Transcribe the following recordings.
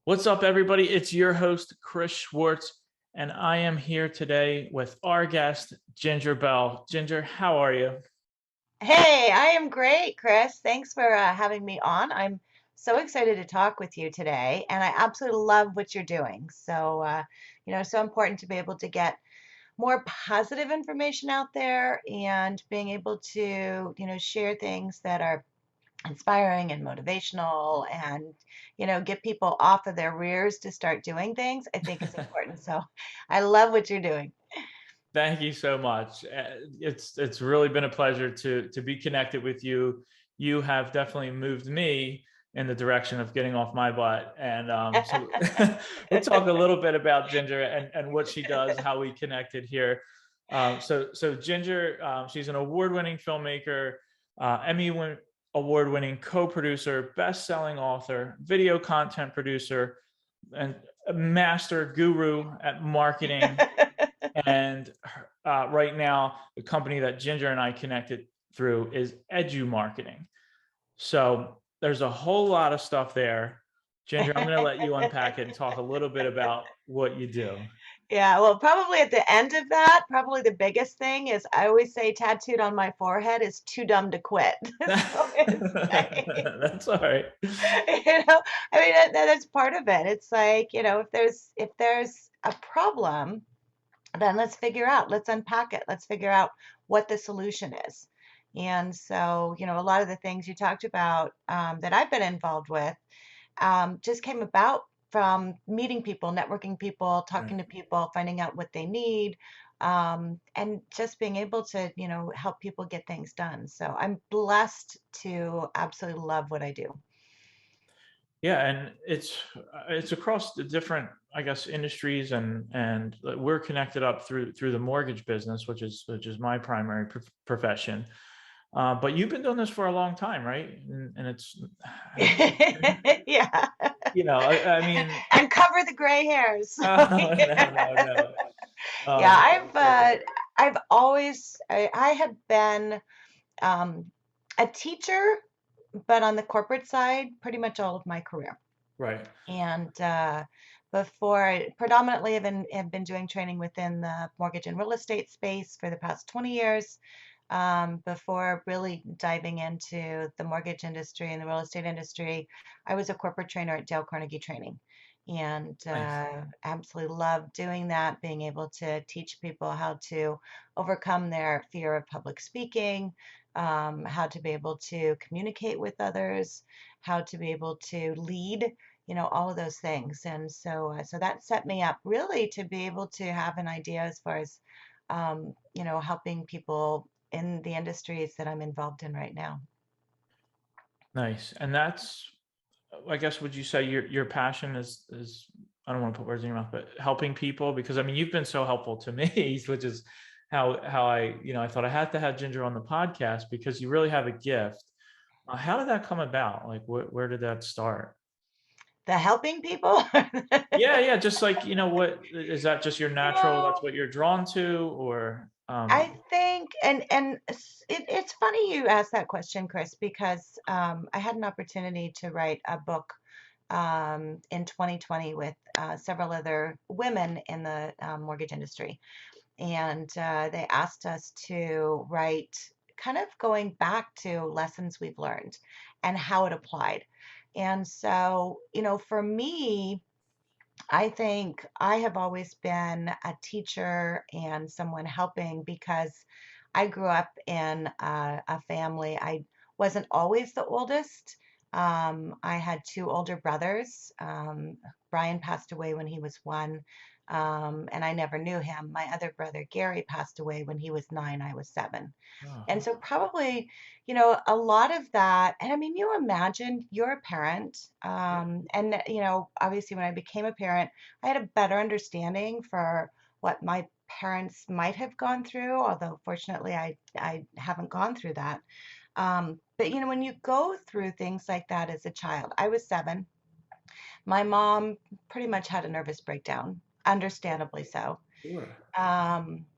What's up, everybody? It's your host, Chris Schwartz, and I am here today with our guest, Ginger Bell. Ginger, how are you? Hey, I am great, Chris. Thanks for having me on. I'm so excited to talk with you today, and I absolutely love what you're doing. So important to be able to get more positive information out there and being able to, share things that are inspiring and motivational and, get people off of their rears to start doing things, I think is important. So I love what you're doing. Thank you so much. It's really been a pleasure to be connected with you. You have definitely moved me in the direction of getting off my butt, and so we'll talk a little bit about Ginger and what she does, how we connected here. So Ginger, she's an award-winning filmmaker, Emmy award-winning co-producer, best-selling author, video content producer, and a master guru at marketing. And right now, the company that Ginger and I connected through is Edu Marketing. So there's a whole lot of stuff there. Ginger, I'm going to let you unpack it and talk a little bit about what you do. Yeah, well, probably at the end of that, probably the biggest thing is I always say tattooed on my forehead is too dumb to quit. So it's like, That's all right. I mean that's part of it. It's like, if there's a problem, then let's unpack it. Let's figure out what the solution is. And so, a lot of the things you talked about that I've been involved with just came about from meeting people, networking people, talking Right. to people, finding out what they need, and just being able to, help people get things done. So I'm blessed to absolutely love what I do. Yeah, and it's across the different, I guess, industries, and we're connected up through the mortgage business, which is my primary profession. But you've been doing this for a long time, right? And it's, Yeah. I mean, Uncover the gray hairs. no, no, no. Yeah, Um, I've always I have been um, a teacher, but on the corporate side, pretty much all of my career. right. And before, predominantly have been doing training within the mortgage and real estate space for the past 20 years. Before really diving into the mortgage industry and the real estate industry, I was a corporate trainer at Dale Carnegie Training, and Nice. absolutely loved doing that, being able to teach people how to overcome their fear of public speaking, how to be able to communicate with others, how to be able to lead, all of those things. And so that set me up really to be able to have an idea as far as, helping people in the industries that I'm involved in right now. Nice. And that's, I guess, would you say your passion is, I don't want to put words in your mouth, but helping people? Because I mean, you've been so helpful to me, which is how I thought I had to have Ginger on the podcast because you really have a gift. How did that come about? Like, where did that start? The helping people, Yeah, yeah, just like, what is that, just your you natural, that's know, what you're drawn to, or I think, it's funny you asked that question, Chris, because I had an opportunity to write a book in 2020 with several other women in the mortgage industry. And they asked us to write kind of going back to lessons we've learned and how it applied. And so, for me, I think I have always been a teacher and someone helping because I grew up in a family. I wasn't always the oldest. I had two older brothers. Brian passed away when he was one, and I never knew him. My other brother, Gary, passed away when he was 9, I was 7. And oh, so probably, a lot of that, and I mean, you imagine you're a parent, yeah. and obviously when I became a parent, I had a better understanding for what my parents might have gone through, although fortunately I haven't gone through that. But when you go through things like that as a child, I was 7. My mom pretty much had a nervous breakdown, understandably so. Sure.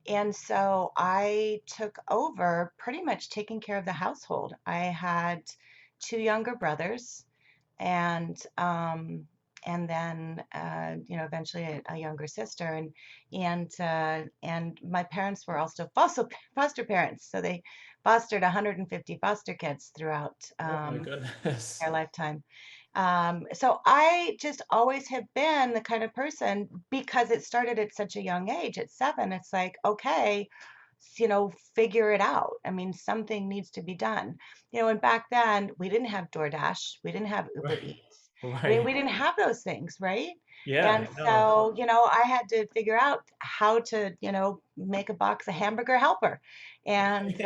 And so I took over pretty much taking care of the household. I had two younger brothers, and and then eventually a younger sister, and my parents were also foster parents, so they fostered 150 foster kids throughout Oh my goodness. their lifetime. So I just always have been the kind of person, because it started at such a young age, at 7, it's like, okay, figure it out. I mean, something needs to be done. And back then we didn't have DoorDash, we didn't have Uber Right. Eats. I mean, Right. we didn't have those things, right? Yeah, And no. so, I had to figure out how to, make a box of Hamburger Helper. And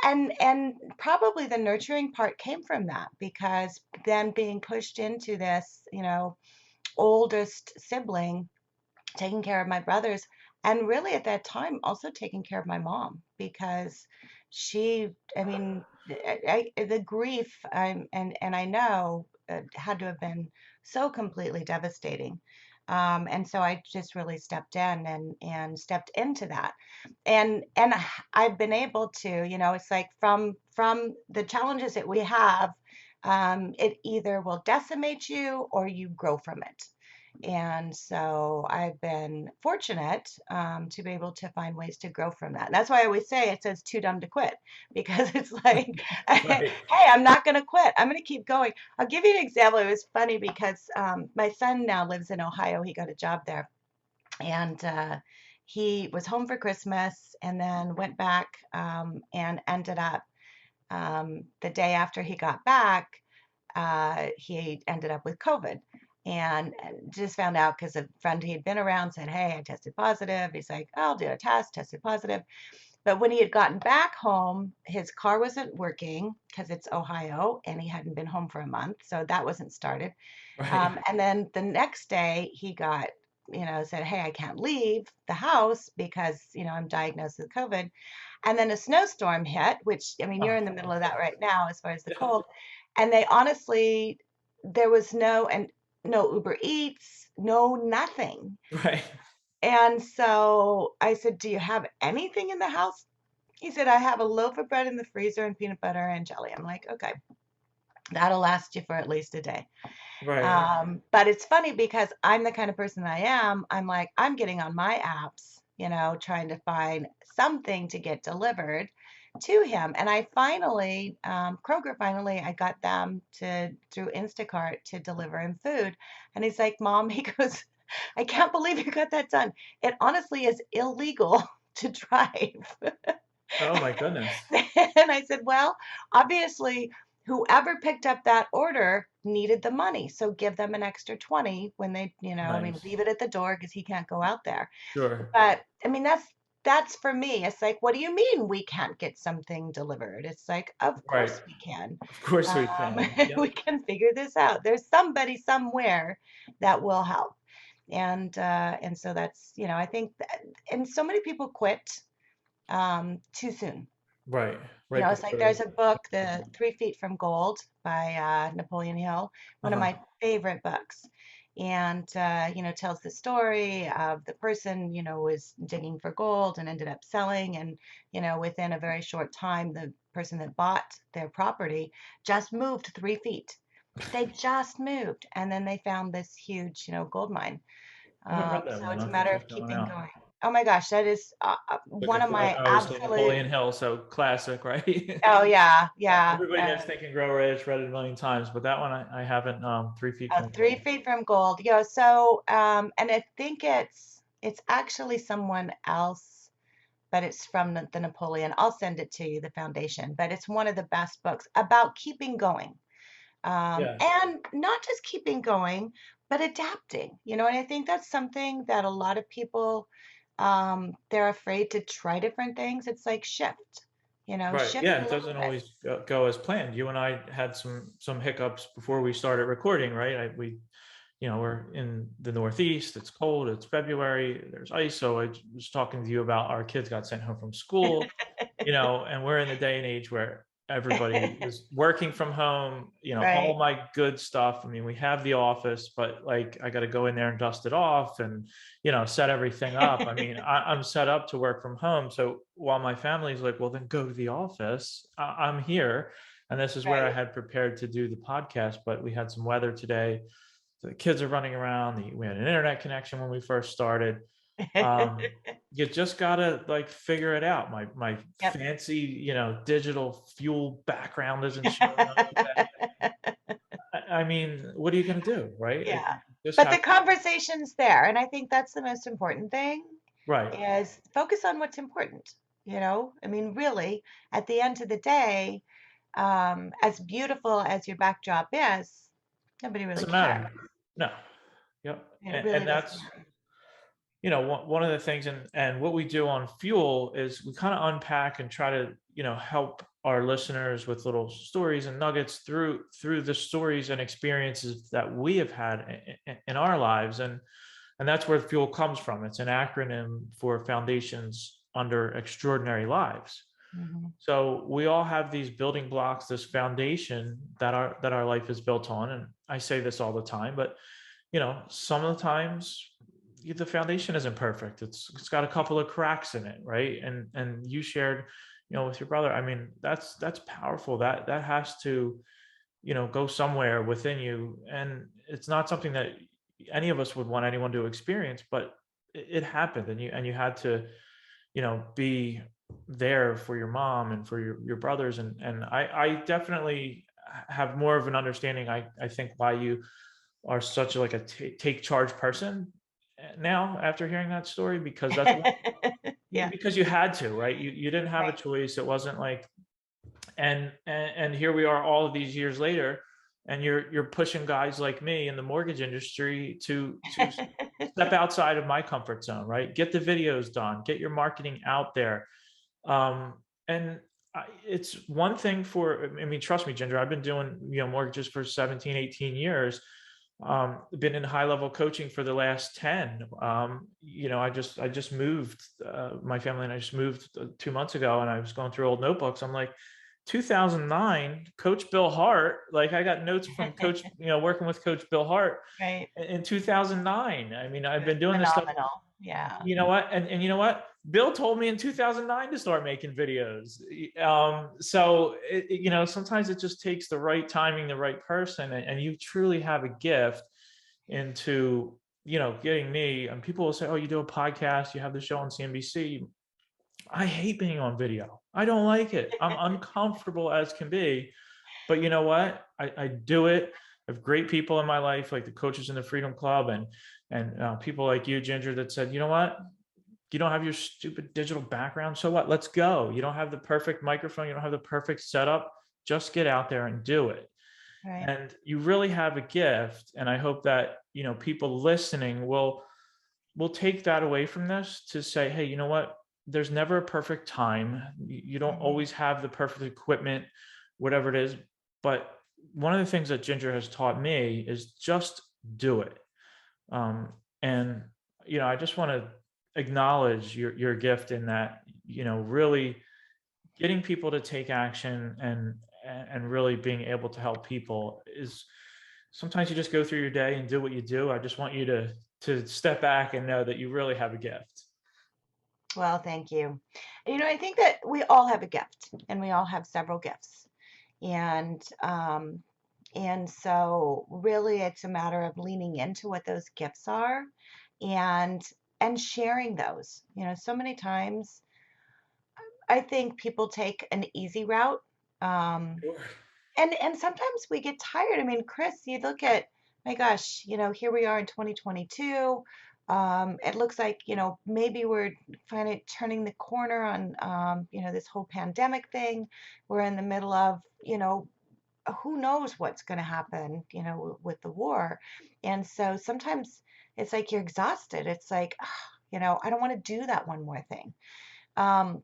and probably the nurturing part came from that, because then being pushed into this, oldest sibling, taking care of my brothers, and really at that time also taking care of my mom, because I mean, the grief, and I know had to have been so completely devastating. And so I just really stepped in and stepped into that. And I've been able to, it's like, from the challenges that we have, it either will decimate you or you grow from it. And so I've been fortunate, to be able to find ways to grow from that. And that's why I always say it says too dumb to quit, because it's like, hey, Right. I'm not going to quit. I'm going to keep going. I'll give you an example. It was funny because my son now lives in Ohio. He got a job there. And he was home for Christmas and then went back, and ended up, the day after he got back, he ended up with COVID, and just found out because a friend he had been around said, "Hey, I tested positive." He's like, "I'll do a test," tested positive. But when he had gotten back home, his car wasn't working because it's Ohio and he hadn't been home for a month. So that wasn't started. Right. And then the next day he got, said, "Hey, I can't leave the house because, I'm diagnosed with COVID." And then a snowstorm hit, which, I mean, you're Oh, in the middle of that okay. right now as far as the Yeah. cold. And they honestly, there was no Uber Eats, no nothing. Right. And so I said, "Do you have anything in the house?" He said, "I have a loaf of bread in the freezer and peanut butter and jelly." I'm like, "Okay, that'll last you for at least a day." Right. But it's funny because I'm the kind of person I am. I'm like, I'm getting on my apps, trying to find something to get delivered to him. And I finally, Kroger finally, I got them through Instacart to deliver him food. And he's like, "Mom," he goes, "I can't believe you got that done. It honestly is illegal to drive." Oh my goodness. And I said, "Well, obviously, whoever picked up that order needed the money. So give them an extra 20 when they, I mean, Nice. leave it at the door because he can't go out there." Sure. But I mean, that's for me. It's like, what do you mean we can't get something delivered? It's like, of Right. course we can. Of course we can. We Yep. can figure this out. There's somebody somewhere that will help. And so that's, I think that, and so many people quit too soon. Right. Right It's like before there's they. a book, The 3 Feet from Gold by Napoleon Hill, one of Uh-huh. my favorite books. And, tells the story of the person, was digging for gold and ended up selling. And, within a very short time, the person that bought their property just moved 3 feet. They just moved. And then they found this huge, gold mine. I haven't read that So one. I'll it's a have to matter of check that one keeping out. going. Oh my gosh, that is Like one of my I always say absolute, Napoleon Hill, so classic, right? oh yeah, yeah. Everybody knows Think and Grow Rich, read it a million times, but that one I haven't. 3 feet from 3 feet from gold. So and I think it's actually someone else, but it's from the Napoleon. I'll send it to you, the foundation. But it's one of the best books about keeping going. Yeah. And not just keeping going, but adapting. And I think that's something that a lot of people, they're afraid to try different things. It's like shift, Right. shift Yeah, a it little doesn't bit. always go as planned. You and I had some hiccups before we started recording, right? We're in the Northeast. It's cold. It's February. There's ice. So I was talking to you about our kids got sent home from school, and we're in the day and age where everybody is working from home, Right. all my good stuff. I mean, we have the office, but like I got to go in there and dust it off and, set everything up. I mean, I'm set up to work from home. So while my family's like, well, then go to the office, I'm here. And this is where I Right. had prepared to do the podcast, but we had some weather today. So the kids are running around. We had an internet connection when we first started. Um, you just gotta like figure it out. My Yep. fancy, digital fuel background isn't showing up today. I mean, what are you gonna do, right? Yeah. You just But the have conversation's there, and I think that's the most important thing right. is focus on what's important, you know? I mean, really, at the end of the day, as beautiful as your backdrop is, nobody really Doesn't cares. matter. No. Yep. It And, really and doesn't that's matter. one of the things, and what we do on Fuel is we kind of unpack and try to help our listeners with little stories and nuggets through the stories and experiences that we have had in our lives, and that's where Fuel comes from. It's an acronym for Foundations Under Extraordinary Lives. Mhm. So we all have these building blocks, this foundation that our life is built on, and I say this all the time, but some of the times the foundation isn't perfect. It's got a couple of cracks in it, right? And you shared, with your brother. I mean, that's powerful. That has to, go somewhere within you, and it's not something that any of us would want anyone to experience, but it happened, and you had to, be there for your mom and for your brothers, and I definitely have more of an understanding. I think why you are such like a take charge person now after hearing that story, because that's Yeah, because you had to, right? You didn't have a right. choice. It wasn't like, and here we are all of these years later, and you're pushing guys like me in the mortgage industry to step outside of my comfort zone, right? Get the videos done, get your marketing out there. And it's one thing I mean, trust me, Ginger, I've been doing, mortgages for 17, 18 years. Been in high level coaching for the last 10. I just moved, my family and I just moved 2 months ago, and I was going through old notebooks. I'm like, 2009, Coach Bill Hart, like I got notes from coach, working with Coach Bill Hart Right. in 2009. I mean, I've It was been doing this stuff. phenomenal. Yeah. You know what? And you know what? Bill told me in 2009 to start making videos. So sometimes it just takes the right timing, the right person, and you truly have a gift into getting me. And people will say, "Oh, you do a podcast, you have the show on CNBC." I hate being on video. I don't like it. I'm uncomfortable as can be. But you know what? I do it. I have great people in my life, like the coaches in the Freedom Club, and people like you, Ginger, that said, you know what? You don't have your stupid digital background. So what? Let's go. You don't have the perfect microphone. You don't have the perfect setup. Just get out there and do it. Right. And you really have a gift. And I hope that, people listening will take that away from this to say, hey, you know what? There's never a perfect time. You don't Mhm. always have the perfect equipment, whatever it is. But one of the things that Ginger has taught me is just do it. Um, and I just want to acknowledge your gift in that, really getting people to take action and really being able to help people is sometimes you just go through your day and do what you do. I just want you to step back and know that you really have a gift. Well, thank you. I think that we all have a gift and we all have several gifts. And so really it's a matter of leaning into what those gifts are and and sharing those. So many times I think people take an easy route. Um, Sure. and sometimes we get tired. I mean, Chris, you look at, my gosh, here we are in 2022. It looks like, maybe we're finally turning the corner on, this whole pandemic thing. We're in the middle of, who knows what's going to happen, with the war. And so sometimes it's like you're exhausted. It's like, I don't want to do that one more thing. Um,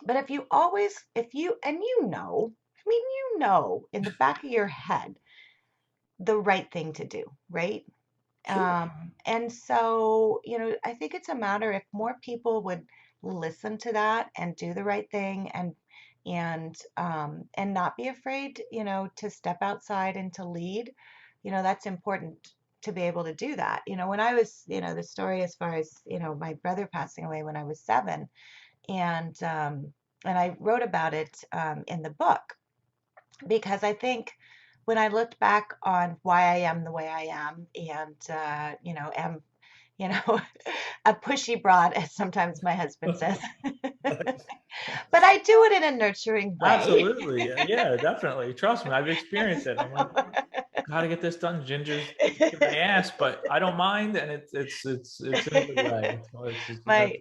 but I mean, in the back of your head, the right thing to do, right? Sure. And so, I think it's a matter if more people would listen to that and do the right thing and not be afraid, to step outside and to lead. That's important to be able to do that. When I was, the story as far as, my brother passing away when I was 7, and I wrote about it in the book. because I think when I looked back on why I am the way I am, and am a pushy broad, as sometimes my husband says, but I do it in a nurturing way. Absolutely. Yeah, definitely. Trust me, I've experienced it. I'm like, gotta get this done. Ginger's kicking my ass, but I don't mind, and it's in a good way. My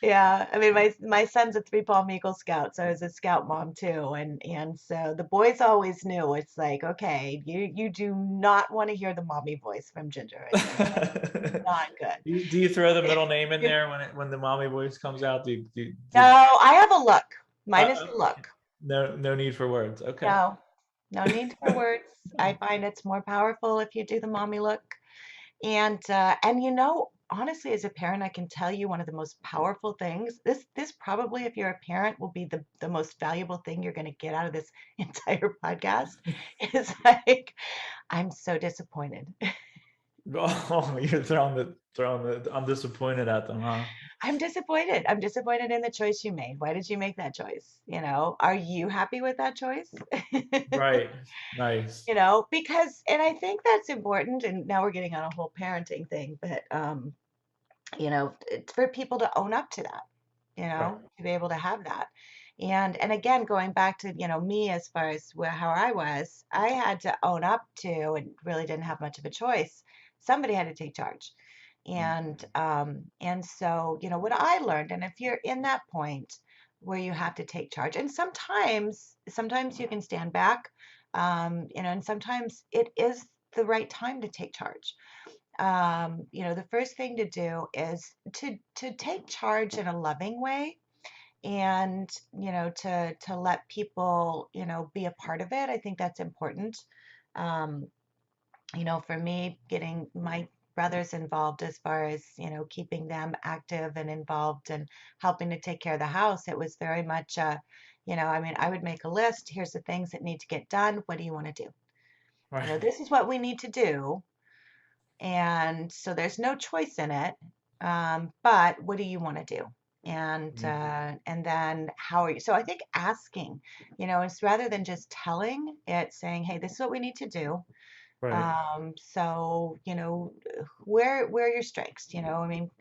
yeah, I mean my son's a three palm Eagle Scout, so I was a Scout mom too, and so the boys always knew it's like, okay, you do not want to hear the mommy voice from Ginger. It's not Do you throw the middle name in good. there when the mommy voice comes out? No, I have a look. Mine is Uh, the look. no need for words. Okay. No, no need for words. I find it's more powerful if you do the mommy look. And honestly, as a parent, I can tell you one of the most powerful things. This probably, if you're a parent, will be the most valuable thing you're going to get out of this entire podcast. Is like, I'm so disappointed. Oh, you're throwing the. I'm disappointed at them, huh? I'm disappointed. I'm disappointed in the choice you made. Why did you make that choice? Are you happy with that choice? Right. Nice. Because, and I think that's important. And now we're getting on a whole parenting thing, but it's for people to own up to that, Right. to be able to have that. And again, going back to, me as far as how I was, I had to own up to and really didn't have much of a choice. Somebody had to take charge. And so, what I learned, and if you're in that point where you have to take charge, and sometimes you can stand back, and sometimes it is the right time to take charge. The first thing to do is to take charge in a loving way, and to let people be a part of it. I think that's important. um, for me, getting my brothers involved as far as keeping them active and involved and helping to take care of the house, it was very much I mean, I would make a list. Here's the things that need to get done. What do you want to do? Right. This is what we need to do, and so there's no choice in it. But what do you want to do? Mhm. And then how are you? So I think asking, is rather than just telling, it's saying, hey, this is what we need to do. Right. So where are your strengths? I mean,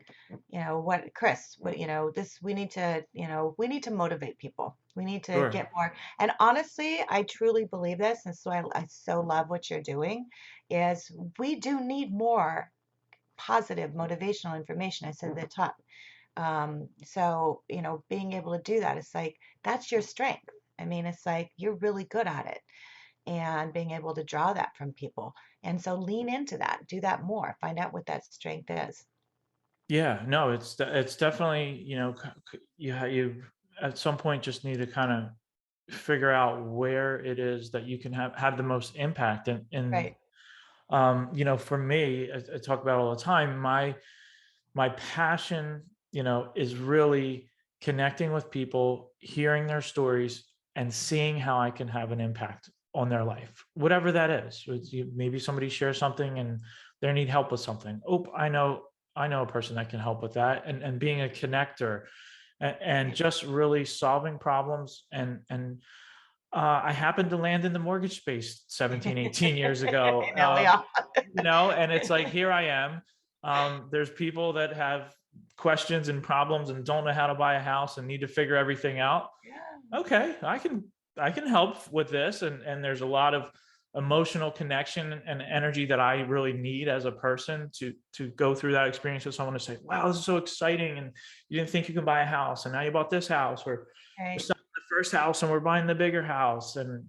what, Chris, what, this, we need to motivate people. We need to Sure. get more. And honestly, I truly believe this. And so I so love what you're doing is we do need more positive motivational information. I said at the top. So, being able to do that, it's like, that's your strength. I mean, it's like you're really good at it, and being able to draw that from people. And so lean into that, do that more, find out what that strength is. Yeah. No, it's definitely, you at some point just need to kind of figure out where it is that you can have the most impact. And Right. for me, I talk about all the time, my passion, is really connecting with people, hearing their stories, and seeing how I can have an impact on their life, whatever that is. Maybe somebody shares something and they need help with something. Oh, I know a person that can help with that, and being a connector, and just really solving problems. And I happened to land in the mortgage space 17, 18 years ago. I know we all. And it's like, here I am. There's people that have questions and problems and don't know how to buy a house and need to figure everything out. Yeah. Okay, I can help with this. And there's a lot of emotional connection and energy that I really need as a person to go through that experience with someone, to say, wow, this is so exciting, and you didn't think you could buy a house, and now you bought this house, or we're Right. selling the first house and we're buying the bigger house. And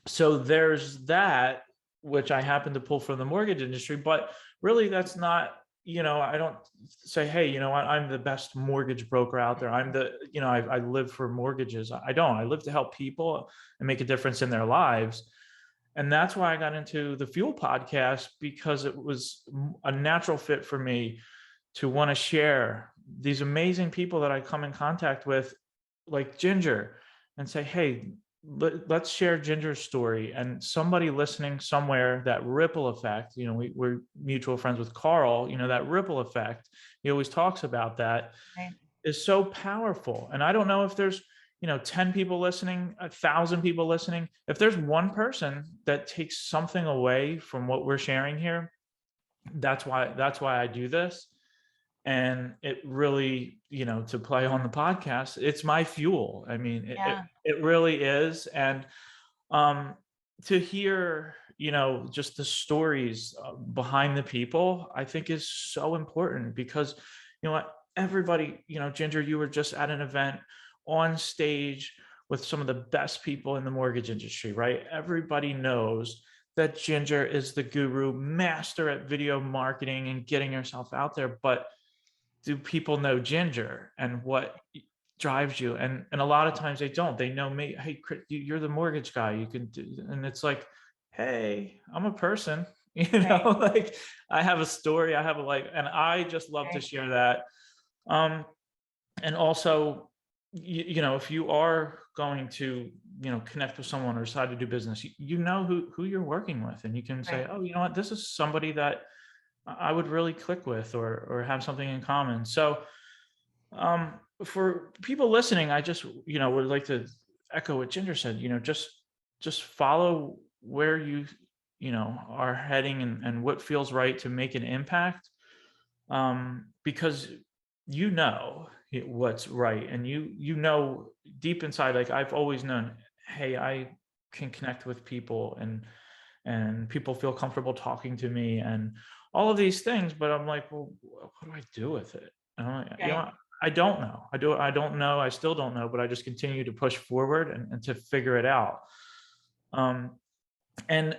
so there's that, which I happen to pull from the mortgage industry. But really, that's not, I don't say, hey, I'm the best mortgage broker out there. I live for mortgages. I don't. I live to help people and make a difference in their lives. And that's why I got into the Fuel podcast, because it was a natural fit for me to want to share these amazing people that I come in contact with, like Ginger, and say, hey, let's share Ginger's story. And somebody listening somewhere, that ripple effect, we're mutual friends with Carl, that ripple effect, he always talks about that, Right. is so powerful. And I don't know if there's, 10 people listening, 1,000 people listening, if there's one person that takes something away from what we're sharing here, that's why I do this. And it really, to play on the podcast, it's my fuel. I mean, Yeah. it really is. And um to hear, just the stories behind the people, I think is so important, because what, everybody, Ginger, you were just at an event on stage with some of the best people in the mortgage industry, right? Everybody knows that Ginger is the guru master at video marketing and getting yourself out there. But do people know Ginger and what drives you? And a lot of times they don't. They know me. Hey, you're the mortgage guy. You can do, and it's like, hey, I'm a person. Right. Like, I have a story. I have a life, and I just love to Right. share that. Um, and also, if you are going to, connect with someone or decide to do business, you know who you're working with, and you can say, Right. oh, you know what, this is somebody that I would really click with, or have something in common. So um, for people listening, I just, would like to echo what Ginger said, just follow where you are heading, and what feels right to make an impact. Because what's right. And deep inside, like I've always known, hey, I can connect with people, and people feel comfortable talking to me, and all of these things. But I'm like, well, what do I do with it? And I'm like, Right. I don't know. I don't know. I still don't know, but I just continue to push forward, and to figure it out. Um, and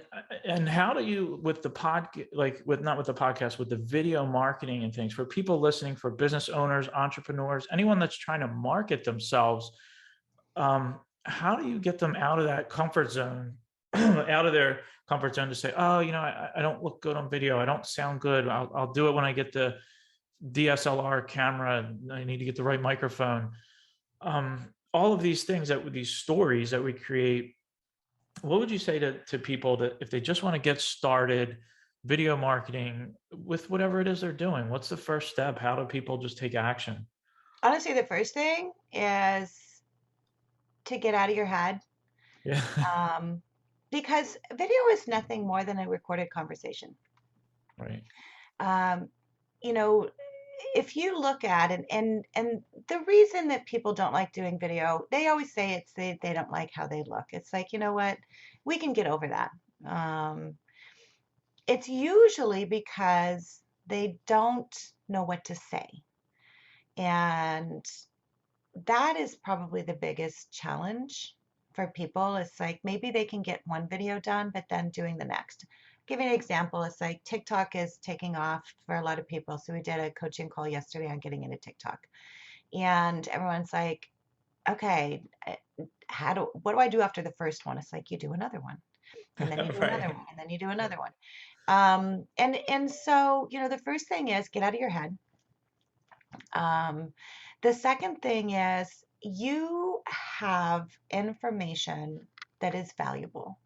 how do you, with the like with, not with the podcast, with the video marketing and things, for people listening, for business owners, entrepreneurs, anyone that's trying to market themselves, how do you get them out of that comfort zone, out of their comfort zone, to say, oh, I don't look good on video. I don't sound good. I'll do it when I get the DSLR camera. I need to get the right microphone. All of these things, these stories that we create, what would you say to people that if they just want to get started video marketing with whatever it is they're doing? What's the first step? How do people just take action? Honestly, the first thing is to get out of your head, Yeah. um, because video is nothing more than a recorded conversation. Right. Um, you know, if you look at it, and the reason that people don't like doing video, they always say they don't like how they look. It's like, you know what? We can get over that. Um, it's usually because they don't know what to say. And that is probably the biggest challenge for people. It's like maybe they can get one video done, but then doing the next. Give you an example. It's like TikTok is taking off for a lot of people. So we did a coaching call yesterday on getting into TikTok. And everyone's like, okay, what do I do after the first one? It's like you do another one, and then you do another Right. one, and then you do another one. And so, the first thing is get out of your head. Um, the second thing is you have information that is valuable.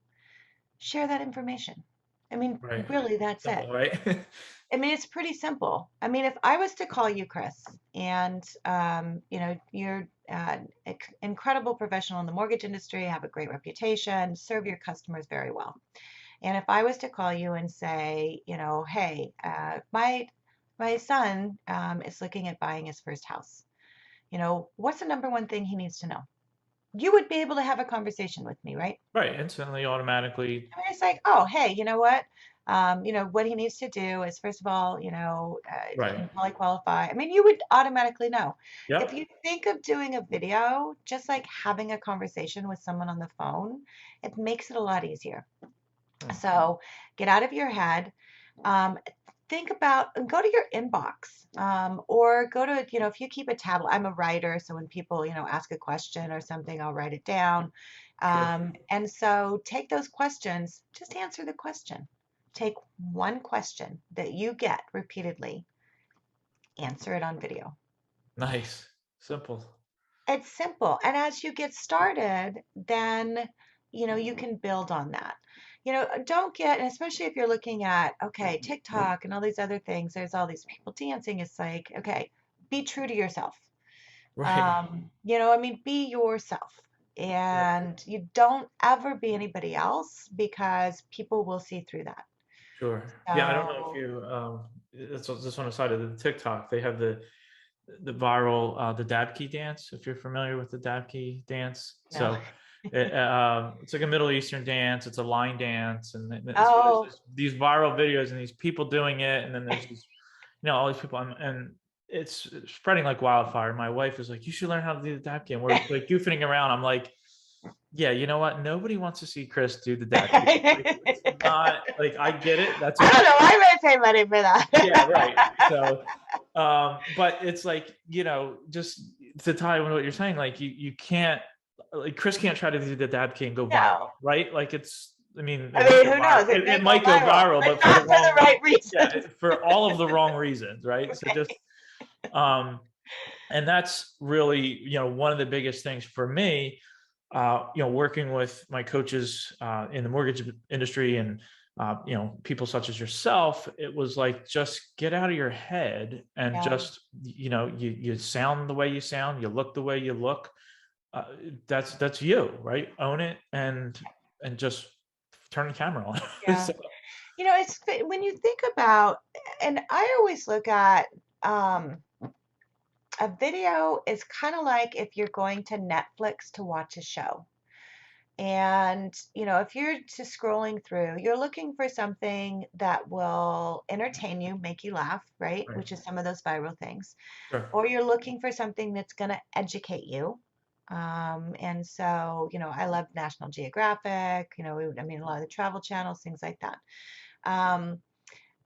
Share that information. I mean, Right. really, that's it. Simple, right? I mean, it's pretty simple. I mean, if I was to call you, Chris, and you're an incredible professional in the mortgage industry, have a great reputation, serve your customers very well. And if I was to call you and say, hey, my son is looking at buying his first house. What's the number one thing he needs to know? You would be able to have a conversation with me, right? Right. Instantly, automatically. I mean, it's like, oh, hey, you know what? What he needs to do is, first of all, can Right. you probably qualify? I mean, you would automatically know. If Yep. you think of doing a video, just like having a conversation with someone on the phone, it makes it a lot easier. Hmm. So get out of your head. Um, think about, go to your inbox, or go to, if you keep a tablet. I'm a writer, so when people, ask a question or something, I'll write it down. Sure. And so take those questions, just answer the question. Take one question that you get repeatedly, answer it on video. Nice. Simple. It's simple. And as you get started, then, you can build on that. Don't get, and especially if you're looking at, okay, TikTok and all these other things, there's all these people dancing. It's like, okay, be true to yourself. Right. I mean, be yourself. Right. And you don't ever be anybody else because people will see through that. Sure. Yeah, I don't know if So, you that's just on the side of the TikTok. They have the viral the Dabki dance, if you're familiar with the Dabki dance. no. So it's like a Middle Eastern dance. It's a line dance, and so there's Oh, these viral videos and these people doing it, and then there's these, all these people, and it's spreading like wildfire. My wife is like, "You should learn how to do the Dabki," and we're like goofing around. I'm like, "Yeah, you know what? Nobody wants to see Chris do the Dabki. Like, it's I not like I get it. That's don't know. okay. I might pay money for Yeah, right. that. So, but it's like, just to tie in what you're saying, like you can't, like Chris can't try to do the dab can go viral, No. right? Like I mean, it I might mean, go who viral. knows? It may It go might go viral, viral, but but for the not for the wrong, right yeah, reasons. for all of the wrong reasons, right? So Right. just, um, and that's really, one of the biggest things for me, working with my coaches in the mortgage industry, and people such as yourself. It was like, just get out of your head and Yeah. just, you sound the way you sound, you look the way you look. uh, that's you, right? Own it, and just turn the camera on. Yeah. So, When you think about, and I always look at um, a video is kind of like if you're going to Netflix to watch a show. And, if you're just scrolling through, you're looking for something that will entertain you, make you laugh, right? right. Which is some of those viral things. Sure. Or you're looking for something that's going to educate you. And so, I love National Geographic, I mean, a lot of the travel channels, things like that. Um,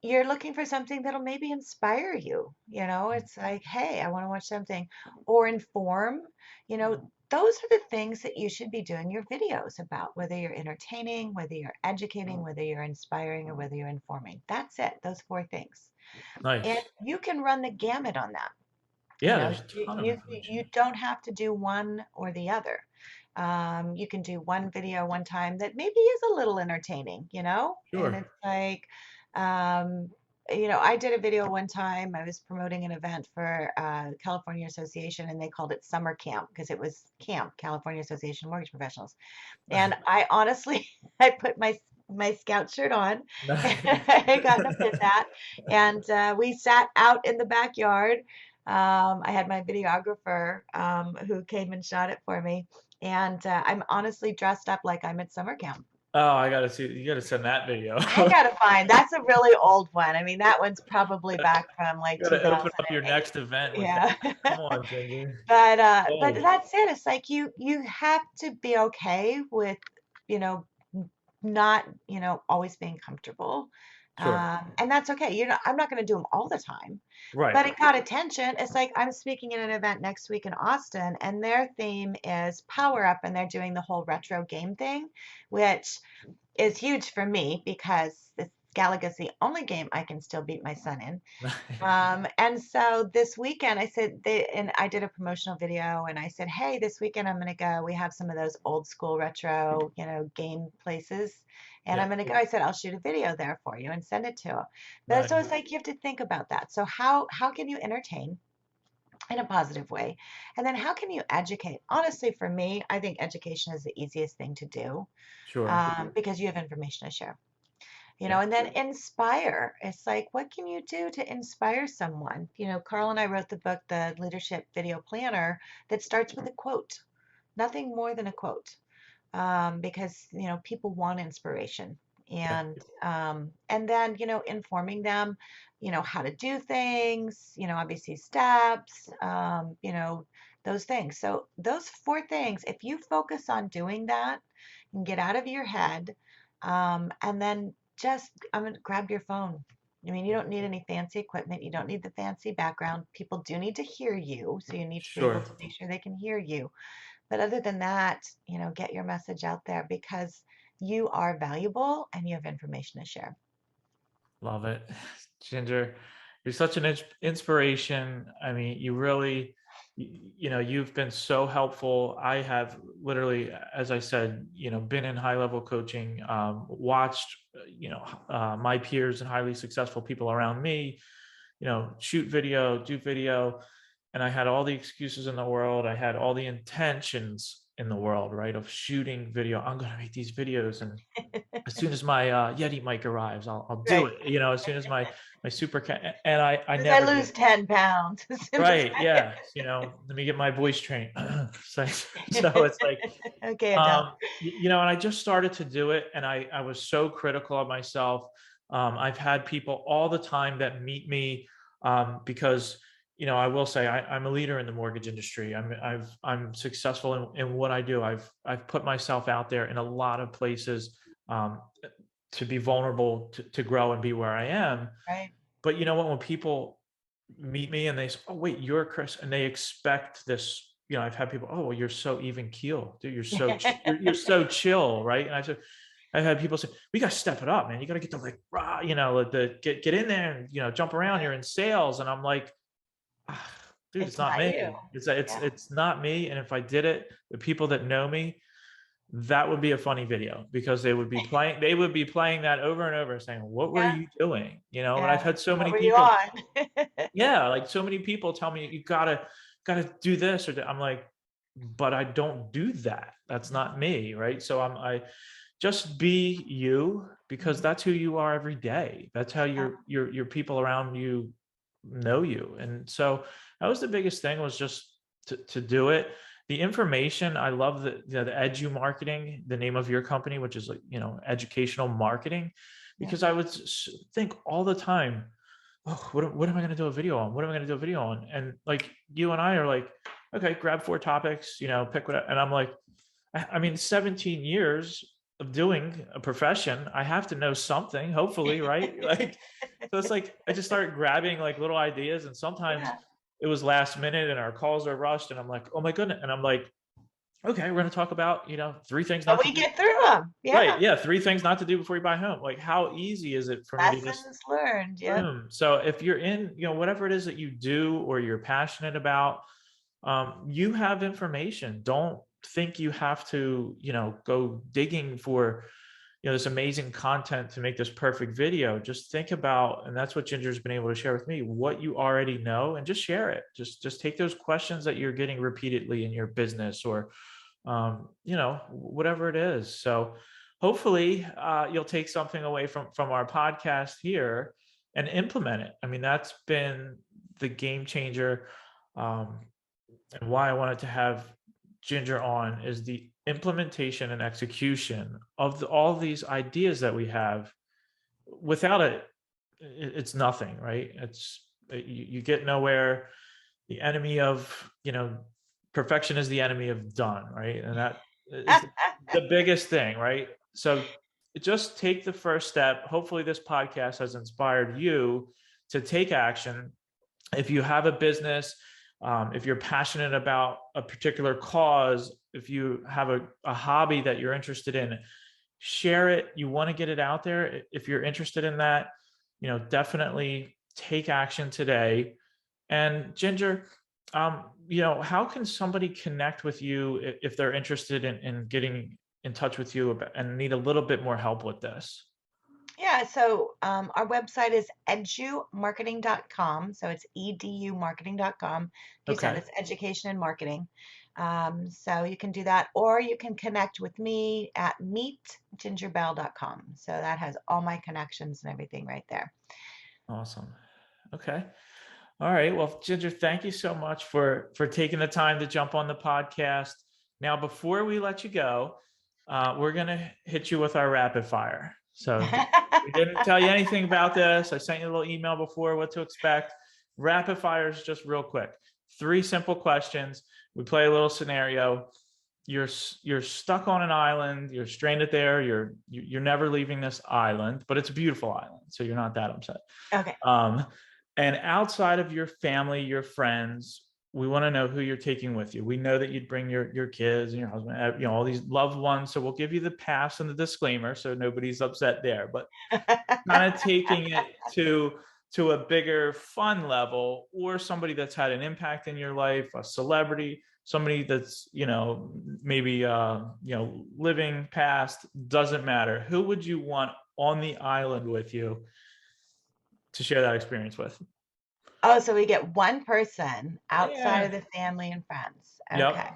you're looking for something that'll maybe inspire you. It's like, hey, I want to watch something or inform. Those are the things that you should be doing your videos about, whether you're entertaining, whether you're educating, whether you're inspiring, or whether you're informing. That's it, those four things. And Nice. you can run the gamut on that. Yeah, there's a You, ton of you information. don't have to do one or the other. You can do one video one time that maybe is a little entertaining, and Sure. it's like, um, I did a video one time. I was promoting an event for California Association, and they called it Summer Camp because it was camp, California Association of Mortgage Professionals. And I honestly, I put my scout shirt on. I got in a pit hat, and we sat out in the backyard. I had my videographer who came and shot it for me, and I'm honestly dressed up like I'm at summer camp. Oh, I gotta see. You gotta send that video. I gotta find that's a really old one. I mean, that one's probably back from like Gotta open up your 2008. next event with that. Yeah. Come on, Ginger. But Hey, that's it. It's like you have to be okay with, you know, not, always being comfortable. sure. And that's okay. I'm not going to do them all the time, Right. but it got attention. It's like I'm speaking at an event next week in Austin, and their theme is Power Up, and they're doing the whole retro game thing, which is huge for me because it's Galaga's the only game I can still beat my son in. And so this weekend and I did a promotional video and I said, hey, this weekend I'm going to go. We have some of those old school retro, game places. And I'm Yeah. going to go. I said, I'll shoot a video there for you and send it to him. But so Nice. it's like you have to think about that. So how can you entertain in a positive way? And then how can you educate? Honestly, for me, I think education is the easiest thing to do Sure. because you have information to share. Yeah. And then inspire. It's like, what can you do to inspire someone? Carl and I wrote the book, The Leadership Video Planner, that starts with a quote, nothing more than a quote, because, people want inspiration. Yeah. And then, informing them, how to do things, obviously steps, those things. So those four things, if you focus on doing that and get out of your head, and then just I'm gonna grab your phone. I mean, you don't need any fancy equipment. You don't need the fancy background. People do need to hear you, so you need to be able Sure. to make sure they can hear you. But other than that, get your message out there because you are valuable and you have information to share. Love it. Ginger, you're such an inspiration. I mean, you really, you've been so helpful. I have literally, as I said, been in high level coaching, watched, my peers and highly successful people around me, shoot video, do video. and I had all the excuses in the world. I had all the intentions in the world, right? Of shooting video. I'm going to make these videos. And as soon as my Yeti mic arrives, I'll do Right. it. You know, as soon as my super cat, and I As I never lose did. 10 pounds. As soon as Right. Yeah. You know, let me get my voice trained. So it's like, Okay, enough. you know, and I just started to do it, and I was so critical of myself. I've had people all the time that meet me, because, you know, I will say I'm a leader in the mortgage industry. I'm successful in what I do. I've put myself out there in a lot of places, um, to be vulnerable, to grow and be where I am. Right. But you know what? When people meet me and they say, "Oh, wait, you're Chris," and they expect this. You know, I've had people, "Oh, well, you're so even keel, dude. You're so chill, right?" And I said, I've had people say, "We got to step it up, man. You got to get the like rah, you know, like the get in there and, you know, jump around. You're in sales." And I'm like, ah, dude, it's It's not not you. me. It's Yeah. it's not me. And if I did it, the people that know me, that would be a funny video, because they would be playing that over and over, saying, "What were Yeah. you doing?" You know, and I've Yeah. had so What many were you people, on? yeah, like so many people tell me, "You gotta do this," or I'm like, but I don't do that. That's not me, right? So I just be you, because Mhm. that's who you are every day. That's how Yeah. your people around you know you. And so that was the biggest thing, was just to do it. The information, I love the Edu Marketing, the name of your company, which is like, you know, educational marketing, Yeah. because I would think all the time, oh, what am I going to do a video on? What am I going to do a video on? And like you and I are like, okay, grab 4 topics, you know, pick what, and I'm like, I mean, 17 years of doing a profession, I have to know something, hopefully, right? Like, so it's like I just started grabbing like little ideas, and sometimes Yeah. it was last minute and our calls are rushed, and I'm like, oh my goodness, and I'm like, okay, we're going to talk about, you know, 3 things But not to we do. get through them. Right? Yeah. Yeah, 3 things not to do before you buy a home. Like, how easy is it for me to just Lessons learned. Yep. boom? So if you're in, you know, whatever it is that you do or you're passionate about, you have information. Don't think you have to, you know, go digging for, you know, this amazing content to make this perfect video. Just think about, and that's what Ginger's been able to share with me, what you already know, and just share it. Just take those questions that you're getting repeatedly in your business, or you know, whatever it is. So hopefully you'll take something away from our podcast here and implement it. I mean, that's been the game changer. Um, and why I wanted to have Ginger on is the implementation and execution of all these ideas that we have. Without it, it's nothing, right? You get nowhere. The enemy of, you know, perfection is the enemy of done, right? And that is the biggest thing, right? So just take the first step. Hopefully this podcast has inspired you to take action. If you have a business, if you're passionate about a particular cause, if you have a hobby that you're interested in, share it. You want to get it out there. If you're interested in that, you know, definitely take action today. And Ginger, you know, how can somebody connect with you if they're interested in getting in touch with you and need a little bit more help with this? Yeah, so our website is edumarketing.com. So it's edumarketing.com. Like you said, Okay. it's education and marketing. So you can do that, or you can connect with me at meetgingerbell.com. So that has all my connections and everything right there. Awesome. Okay. All right. Well, Ginger, thank you so much for taking the time to jump on the podcast. Now, before we let you go, we're gonna hit you with our rapid fire. So we didn't tell you anything about this. I sent you a little email before what to expect. Rapid fire is just real quick. 3 simple questions. We play a little scenario. You're stuck on an island. You're stranded there. You're never leaving this island, but it's a beautiful island, so you're not that upset. Okay. Um, and outside of your family, your friends, we want to know who you're taking with you. We know that you'd bring your kids and your husband, you know, all these loved ones. So we'll give you the pass and the disclaimer, so nobody's upset there. But kind of taking it to a bigger fun level, or somebody that's had an impact in your life, a celebrity, somebody that's, you know, maybe you know, living past, doesn't matter. Who would you want on the island with you to share that experience with? Oh, so we get one person outside Yeah. of the family and friends. Okay. Yep.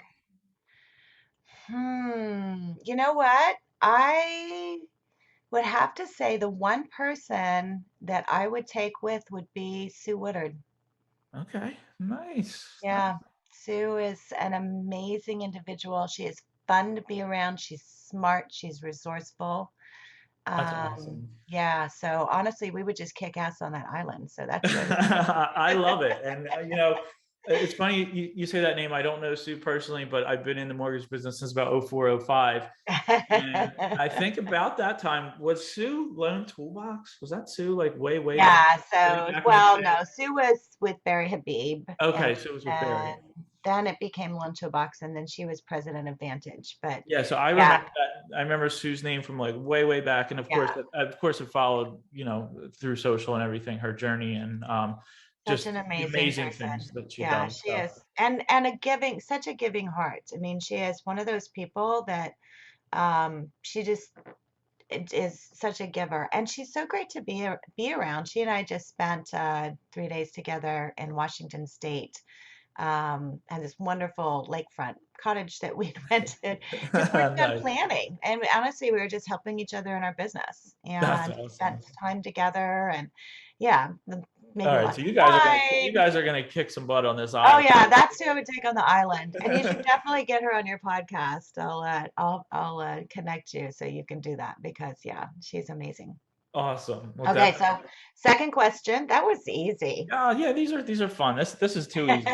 You know what? I would have to say the one person that I would take with would be Sue Woodard. Okay. Nice. Yeah, Sue is an amazing individual. She is fun to be around. She's smart. She's resourceful. That's awesome. Yeah, so honestly, we would just kick ass on that island. So that's good. I love it. And, it's funny you say that name. I don't know Sue personally, but I've been in the mortgage business since about 04, 05. And I think about that time, was Sue Lone Toolbox? Was that Sue like way back, Yeah, way so, back in the well, day? no, Sue was with Barry Habib, Okay, and so it was with Barry. then, then it became Lunchbox, and then she was president of Vantage. But Yeah, so I remember yeah, that. I remember Sue's name from like way back, and yeah, of course, it followed, through social and everything, her journey and such just an the amazing amazing person. things that she Yeah, does. she So is, and a giving, such a giving heart. I mean, she is one of those people that she just is such a giver, and she's so great to be around. She and I just spent 3 days together in Washington State, and this wonderful lakefront cottage that we rented because we're done nice. planning. And honestly, we were just helping each other in our business That's and spent awesome. time together. And yeah, All maybe right, so lots of you wine. guys are gonna kick some butt on this Oh island. yeah, that's who I would take on the island. And you should definitely get her on your podcast. I'll connect you so you can do that because yeah, she's amazing. Awesome. Well, Okay, definitely. so second question. That was easy. Oh yeah, these are fun. This is too easy.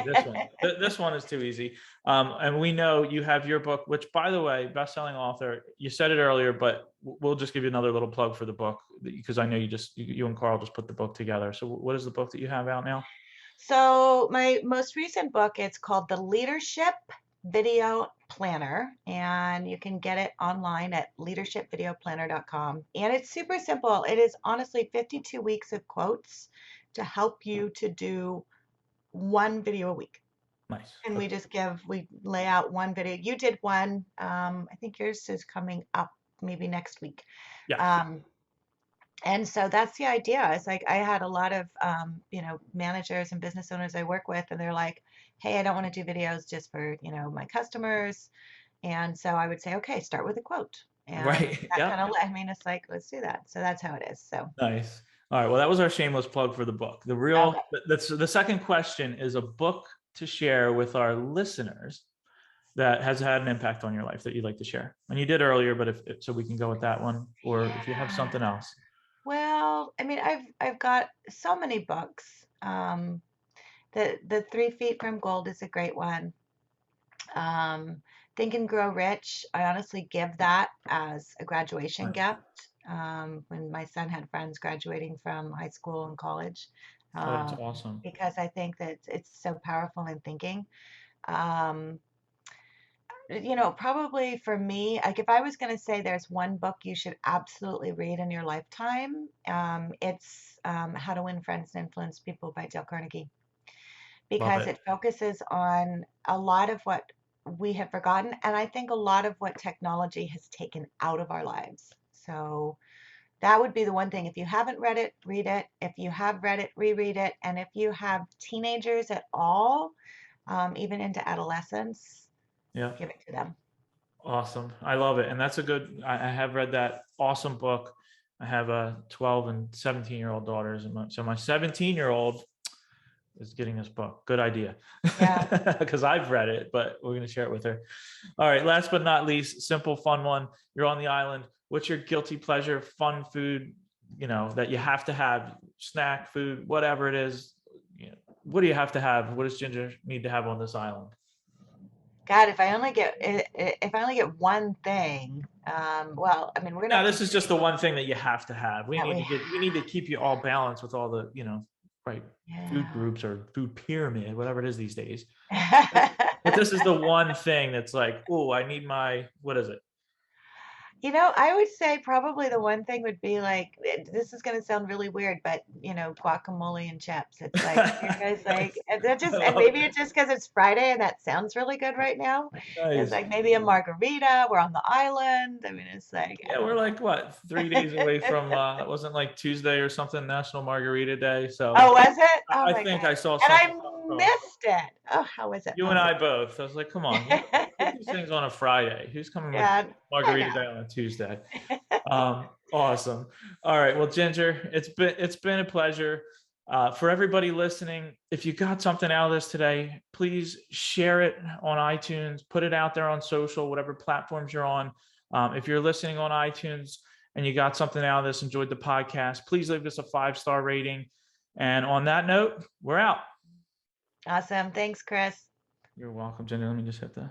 This one is too easy. And we know you have your book, which by the way, best-selling author. You said it earlier, but we'll just give you another little plug for the book because I know you and Carl just put the book together. So what is the book that you have out now? So my most recent book, it's called The Leadership Video Planner, and you can get it online at leadershipvideoplanner.com. And it's super simple. It is honestly 52 weeks of quotes to help you to do one video a week. Nice. And Okay. we lay out one video. You did one. I think yours is coming up maybe next week. Yes. Um, and so that's the idea. It's like I had a lot of managers and business owners I work with, and they're like, "Hey, I don't want to do videos just for my customers." And so I would say, "Okay, start with a quote," and Right. that kind Yep. of I mean, it's like, let's do that. So that's how it is. So Nice. All right. Well, that was our shameless plug for the book. okay, That's the second question is a book to share with our listeners that has had an impact on your life that you'd like to share. And you did earlier, but if so we can go with that one, or if you have yeah. something else. Well, I mean, I've got so many books. The 3 Feet from Gold is a great one. Um, Think and Grow Rich, I honestly give that as a graduation Nice. gift. When my son had friends graduating from high school and college, Oh, that's um, awesome. because I think that it's so powerful in thinking. Um, Probably for me, like if I was going to say there's one book you should absolutely read in your lifetime, it's How to Win Friends and Influence People by Dale Carnegie, Love because it. it focuses on a lot of what we have forgotten, and I think a lot of what technology has taken out of our lives. So that would be the one thing. If you haven't read it, read it. If you have read it, reread it. And if you have teenagers at all, even into adolescence, Yeah. give it to them. Awesome. I love it. And that's a good, I have read that awesome book. I have a 12 and 17-year-old daughters. And so my 17-year-old is getting this book. Good idea. Yeah. Because I've read it, but we're going to share it with her. All right. Last but not least, simple, fun one. You're on the island. What's your guilty pleasure, fun food, that you have to have, snack food, whatever it is? What do you have to have? What does Ginger need to have on this island? God, if I only get one thing, well, I mean, we're gonna Now, have to this is just see the one thing that you have to have. that we We need to keep you all balanced with all the, right, food yeah. groups or food pyramid, whatever it is these days. But this is the one thing that's like, oh, I need my, what is it? I would say probably the one thing would be like, this is going to sound really weird, but guacamole and chips. It's like, you guys like, and that I just, and love maybe it. it's just because it's Friday and that sounds really good right now. It's Nice. like maybe a margarita. We're on the island. I mean, it's like, I Yeah, don't we're like what, 3 days away know. from it wasn't like Tuesday or something, National Margarita Day. So Oh, was it? Oh I my think God. I saw And something I come across. missed it. Oh, how was it? You How and was I it? both. I was like, come on, get these things on a Friday. Who's coming with Yeah, I Margarita Day know. on a Tuesday? Awesome. All right. Well, Ginger, it's been a pleasure. For everybody listening, if you got something out of this today, please share it on iTunes, put it out there on social, whatever platforms you're on. If you're listening on iTunes and you got something out of this, enjoyed the podcast, please leave us a 5-star rating. And on that note, we're out. Awesome. Thanks, Chris. You're welcome, Ginger. Let me just hit this.